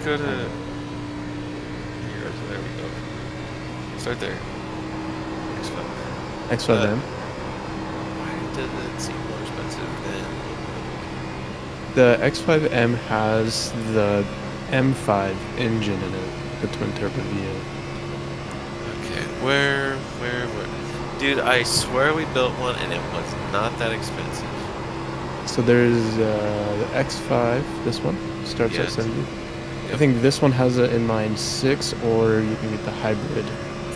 go to here. There we go. Start there. X5. X5M. Why did it seem more expensive than? The X5M has the M5 engine in it, the twin turbo V8. Okay, where? Dude, I swear we built one and it was not that expensive. So there's the X5, this one, starts at 70. Yep. I think this one has an inline 6, or you can get the hybrid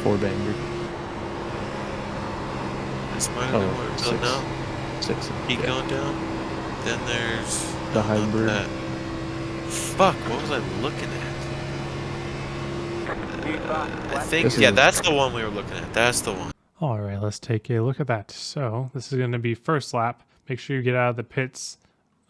4-banger. This might have been what we're building now. 6. Keep going down. Then there's the hybrid. Fuck, what was I looking at? I think, yeah, that's the one we were looking at. That's the one. All right, let's take a look at that. So this is going to be first lap. Make sure you get out of the pits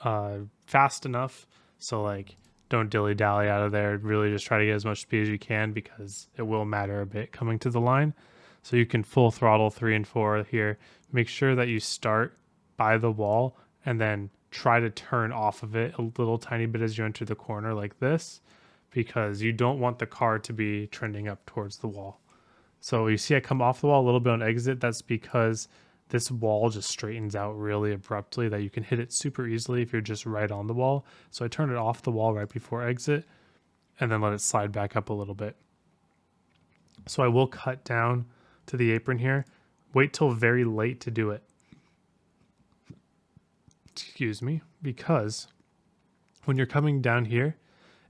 fast enough. So like, don't dilly-dally out of there. Really just try to get as much speed as you can because it will matter a bit coming to the line. So you can full throttle 3 and 4 here. Make sure that you start by the wall and then try to turn off of it a little tiny bit as you enter the corner like this, because you don't want the car to be trending up towards the wall. So you see I come off the wall a little bit on exit. That's because this wall just straightens out really abruptly that you can hit it super easily if you're just right on the wall. So I turn it off the wall right before exit and then let it slide back up a little bit. So I will cut down to the apron here. Wait till very late to do it. Excuse me, because when you're coming down here,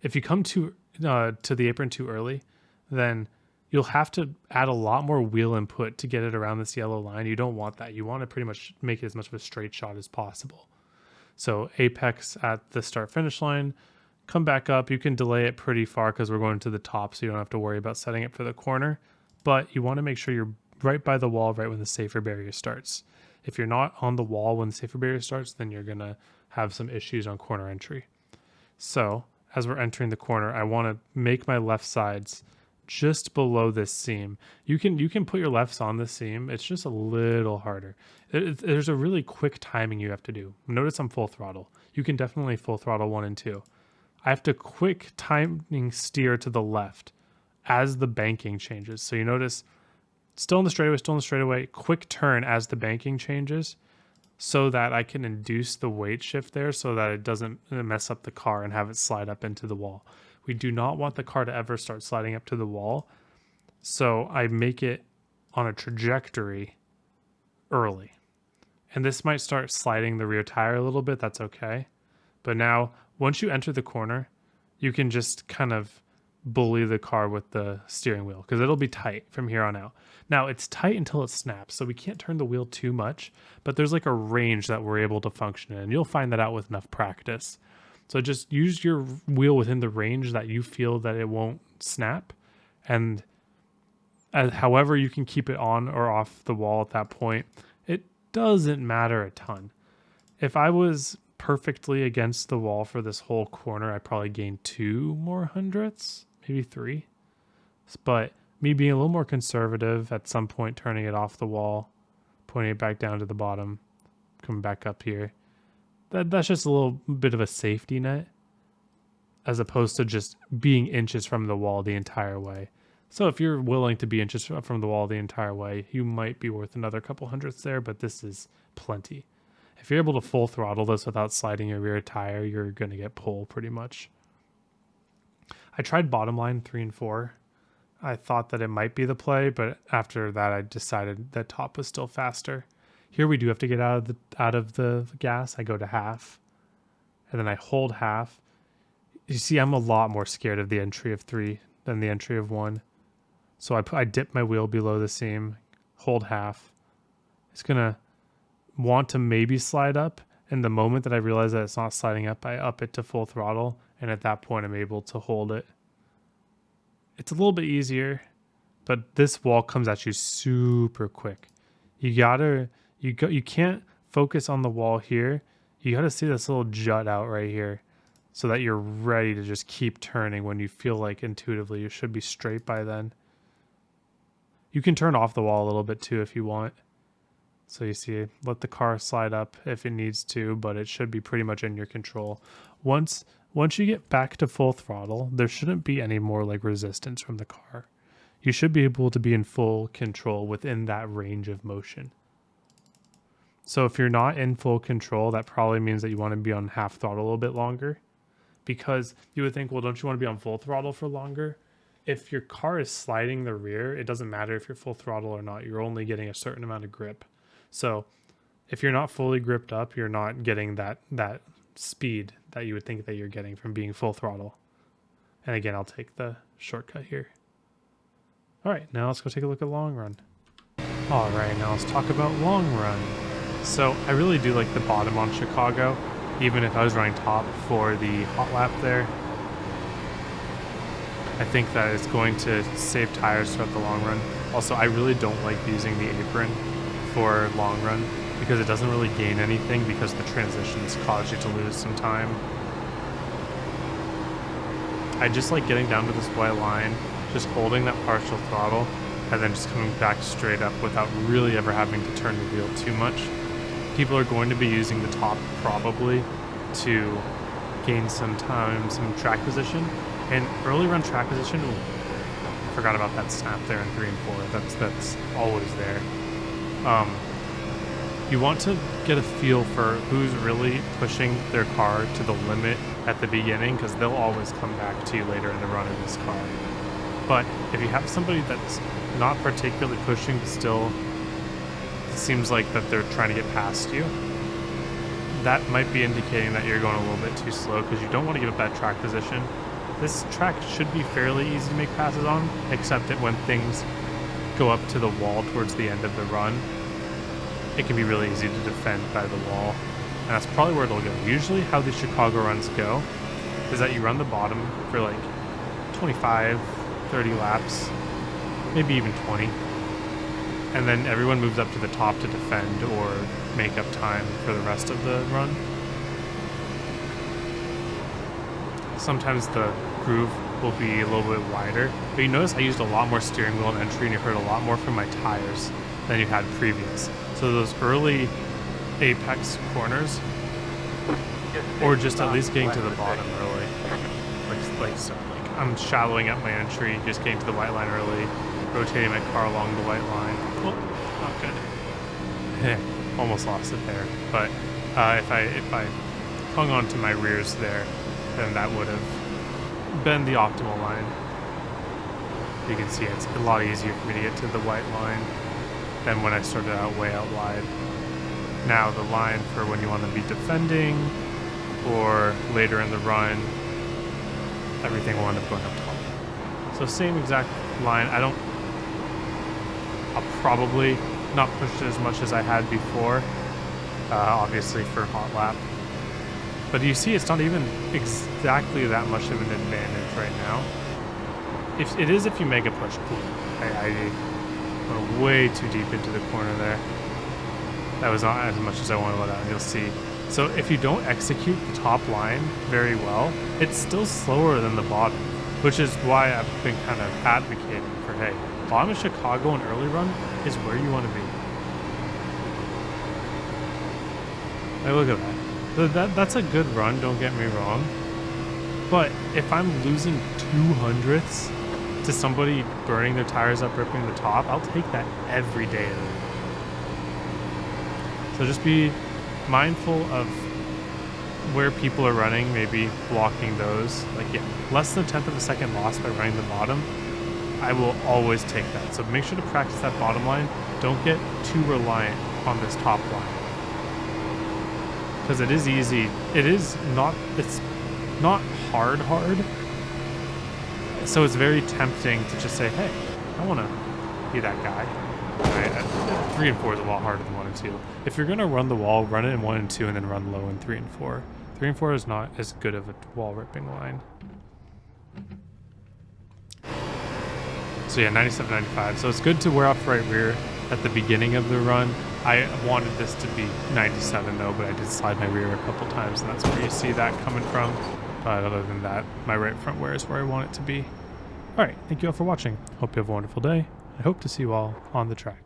if you come to the apron too early, then you'll have to add a lot more wheel input to get it around this yellow line. You don't want that. You want to pretty much make it as much of a straight shot as possible. So apex at the start finish line, come back up. You can delay it pretty far because we're going to the top, so you don't have to worry about setting it for the corner. But you want to make sure you're right by the wall right when the safer barrier starts. If you're not on the wall when the safer barrier starts, then you're going to have some issues on corner entry. So as we're entering the corner, I want to make my left sides just below this seam. You can put your lefts on the seam. It's just a little harder. There's a really quick timing you have to do. Notice I'm full throttle. You can definitely full throttle 1 and 2. I have to quick timing steer to the left as the banking changes. So you notice still in the straightaway, quick turn as the banking changes so that I can induce the weight shift there so that it doesn't mess up the car and have it slide up into the wall. We do not want the car to ever start sliding up to the wall. So I make it on a trajectory early. And this might start sliding the rear tire a little bit. That's okay. But now, once you enter the corner, you can just kind of bully the car with the steering wheel because it'll be tight from here on out. Now, it's tight until it snaps, so we can't turn the wheel too much, but there's like a range that we're able to function in. And you'll find that out with enough practice. So just use your wheel within the range that you feel that it won't snap. And however you can keep it on or off the wall at that point, it doesn't matter a ton. If I was perfectly against the wall for this whole corner, I probably gained 2 more hundredths, maybe 3. But me being a little more conservative at some point, turning it off the wall, pointing it back down to the bottom, coming back up here, that's just a little bit of a safety net as opposed to just being inches from the wall the entire way. So if you're willing to be inches from the wall the entire way, you might be worth another couple hundredths there, but this is plenty. If you're able to full throttle this without sliding your rear tire, you're going to get pull pretty much. I tried bottom line 3 and 4. I thought that it might be the play, but after that I decided that top was still faster. Here we do have to get out of the gas. I go to half, and then I hold half. You see, I'm a lot more scared of the entry of 3 than the entry of 1. So I dip my wheel below the seam, hold half. It's going to want to maybe slide up, and the moment that I realize that it's not sliding up, I up it to full throttle, and at that point I'm able to hold it. It's a little bit easier, but this wall comes at you super quick. You can't focus on the wall here. You got to see this little jut out right here so that you're ready to just keep turning when you feel like intuitively you should be straight by then. You can turn off the wall a little bit too if you want. So you see, let the car slide up if it needs to, but it should be pretty much in your control. Once once you get back to full throttle, there shouldn't be any more like resistance from the car. You should be able to be in full control within that range of motion. So if you're not in full control, that probably means that you want to be on half throttle a little bit longer, because you would think, well, don't you want to be on full throttle for longer? If your car is sliding the rear, it doesn't matter if you're full throttle or not. You're only getting a certain amount of grip. So if you're not fully gripped up, you're not getting that speed that you would think that you're getting from being full throttle. And again, I'll take the shortcut here. All right, now let's go take a look at long run. All right, now let's talk about long run. So I really do like the bottom on Chicago, even if I was running top for the hot lap there. I think that it's going to save tires throughout the long run. Also, I really don't like using the apron for long run because it doesn't really gain anything, because the transitions cause you to lose some time. I just like getting down to this white line, just holding that partial throttle, and then just coming back straight up without really ever having to turn the wheel too much. People are going to be using the top probably to gain some time, some track position. And early run track position, ooh, I forgot about that snap there in 3 and 4. That's always there. You want to get a feel for who's really pushing their car to the limit at the beginning, because they'll always come back to you later in the run in this car. But if you have somebody that's not particularly pushing, but still it seems like that they're trying to get past you, that might be indicating that you're going a little bit too slow, because you don't want to give up that track position. This track should be fairly easy to make passes on, except that when things go up to the wall towards the end of the run, it can be really easy to defend by the wall. And that's probably where it'll go. Usually how the Chicago runs go is that you run the bottom for like 25, 30 laps, maybe even 20. And then everyone moves up to the top to defend or make up time for the rest of the run. Sometimes the groove will be a little bit wider, but you notice I used a lot more steering wheel and entry, and you heard a lot more from my tires than you had previous. So those early apex corners, or just at least getting to the bottom early, like so. Like I'm shallowing up my entry, just getting to the white line early, rotating my car along the white line. Oh, not good. Almost lost it there, but if I hung on to my rears there, then that would have been the optimal line. You can see it's a lot easier for me to get to the white line than when I started out way out wide. Now the line for when you want to be defending or later in the run, everything will end up going up top. So same exact line. I'll probably not push it as much as I had before, obviously for hot lap. But you see, it's not even exactly that much of an advantage right now. If it is, if you make a push. I went way too deep into the corner there. That was not as much as I wanted to let out, you'll see. So if you don't execute the top line very well, it's still slower than the bottom, which is why I've been kind of advocating for, hey, bottom of Chicago and early run is where you want to be. Hey, look at that. That's a good run, don't get me wrong. But if I'm losing 200ths to somebody burning their tires up, ripping the top, I'll take that every day of the week. So just be mindful of where people are running, maybe blocking those. Like, yeah, less than a tenth of a second loss by running the bottom, I will always take that. So make sure to practice that bottom line. Don't get too reliant on this top line. Because it is easy. It's not hard. So it's very tempting to just say, hey, I want to be that guy. Right? 3 and 4 is a lot harder than 1 and 2. If you're going to run the wall, run it in 1 and 2 and then run low in 3 and 4. 3 and 4 is not as good of a wall ripping line. So yeah, 97, 95. So it's good to wear off right rear at the beginning of the run. I wanted this to be 97 though, but I did slide my rear a couple times, and that's where you see that coming from. But other than that, my right front wear is where I want it to be. All right, thank you all for watching. Hope you have a wonderful day. I hope to see you all on the track.